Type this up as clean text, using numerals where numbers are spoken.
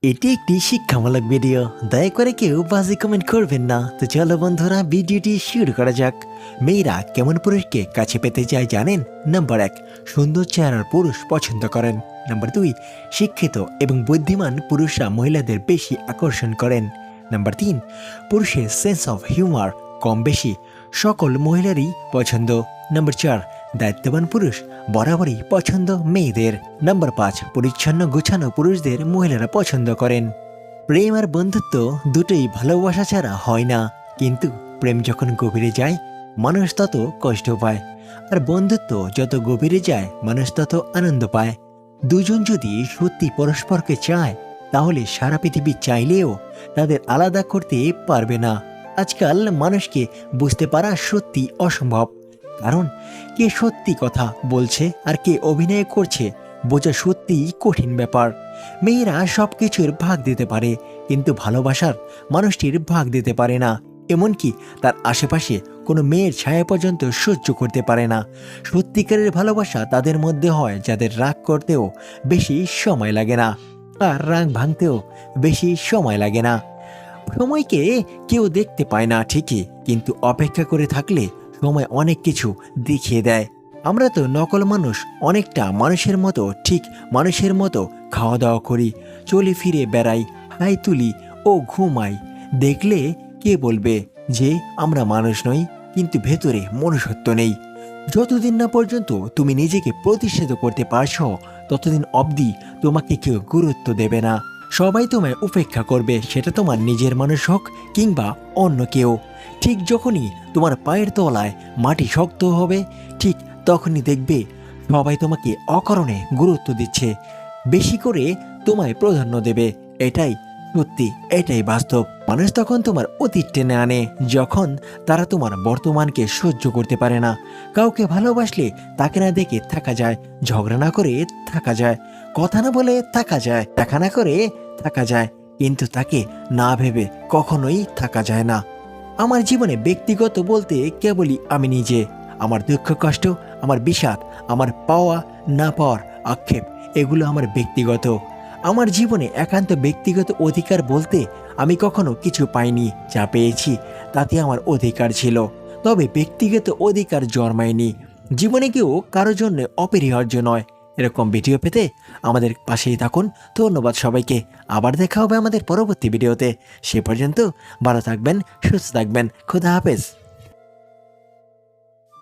এটি একটি শিক্ষামূলক ভিডিও, দয়া করে কেউ বাজে কমেন্ট করবেন না। তো চলো বন্ধুরা, ভিডিওটি শুরু করা যাক। মেয়েরা কেমন পুরুষকে কাছে পেতে চায় জানেন? নাম্বার 1, সুন্দর চেহারার পুরুষ পছন্দ করেন। নাম্বার 2, শিক্ষিত এবং বুদ্ধিমান পুরুষরা মহিলাদের বেশি আকর্ষণ করেন। নাম্বার 3, পুরুষের সেন্স অফ হিউমার কম বেশি সকল মহিলারই পছন্দ। নাম্বার 4, দায়িত্ববান পুরুষ বরাবরই পছন্দ মেয়েদের। নাম্বার 5, পরিচ্ছন্ন গোছানো পুরুষদের মহিলারা পছন্দ করেন। প্রেম আর বন্ধুত্ব দুটোই ভালোবাসা ছাড়া হয় না, কিন্তু প্রেম যখন গভীরে যায় মানুষ তত কষ্ট পায়, আর বন্ধুত্ব যত গভীরে যায় মানুষ তত আনন্দ পায়। দুজন যদি সত্যি পরস্পরকে চায় তাহলে সারা পৃথিবী চাইলেও তাদের আলাদা করতে পারবে না। আজকাল মানুষকে বুঝতে পারা সত্যি অসম্ভব, কারণ কে সত্যি কথা বলছে আর কে অভিনয় করছে বোঝা সত্যিই কঠিন ব্যাপার। মেয়েরা সব কিছুর ভাগ দিতে পারে, কিন্তু ভালোবাসার মানুষটির ভাগ দিতে পারে না। এমনকি তার আশেপাশে কোনো মেয়ের ছায়া পর্যন্ত সহ্য করতে পারে না। সত্যিকারের ভালোবাসা তাদের মধ্যে হয় যাদের রাগ করতেও বেশি সময় লাগে না, আর রাগ ভাঙতেও বেশি সময় লাগে না। সময়কে কেউ দেখতে পায় না ঠিকই, কিন্তু অপেক্ষা করে থাকলে সময় অনেক কিছু দেখিয়ে দেয়। আমরা তো নকল মানুষ, অনেকটা মানুষের মতো, ঠিক মানুষের মতো খাওয়া দাওয়া করি, চলে ফিরে বেড়াই, হাই তুলি ও ঘুমাই। দেখলে কে বলবে যে আমরা মানুষ নই, কিন্তু ভেতরে মনুষ্যত্ব নেই। যতদিন না পর্যন্ত তুমি নিজেকে প্রতিষ্ঠিত করতে পারছো ততদিন অবধি তোমাকে কেউ গুরুত্ব দেবে না। সবাই তোমায় উপেক্ষা করবে, সেটা তোমার নিজের মানুষ হোক কিংবা অন্য কেউ। ঠিক যখনই তোমার পায়ের তলায় মাটি শক্ত হবে, ঠিক তখনই দেখবে সবাই তোমাকে অকারণে গুরুত্ব দিচ্ছে, বেশি করে তোমায় প্রাধান্য দেবে। এটাই সত্যি, এটাই বাস্তব। মানুষ তখন তোমার অতীত টেনে আনে যখন তারা তোমার বর্তমানকে সহ্য করতে পারে না। কাউকে ভালোবাসলে তাকে না দেখে থাকা যায়, ঝগড়া না করে থাকা যায়, কথা না বলে থাকা যায়, দেখা না করে থাকা যায়, কিন্তু তাকে না ভেবে কখনোই থাকা যায় না। আমার জীবনে ব্যক্তিগত বলতে কেবলই আমি নিজে, আমার দুঃখ কষ্ট, আমার বিষাদ, আমার পাওয়া না পাওয়ার আক্ষেপ, এগুলো আমার ব্যক্তিগত। আমার জীবনে একান্ত ব্যক্তিগত অধিকার বলতে আমি কখনো কিছু পাইনি, যা পেয়েছি তাতে আমার অধিকার ছিল, তবে ব্যক্তিগত অধিকার জন্মায়নি। জীবনে কেউ কারোর জন্য অপরিহার্য নয়। এরকম ভিডিও পেতে আমাদের পাশেই থাকুন। ধন্যবাদ সবাইকে, আবার দেখা হবে আমাদের পরবর্তী ভিডিওতে। সে পর্যন্ত ভালো থাকবেন, সুস্থ থাকবেন, খোদা হাফেজ।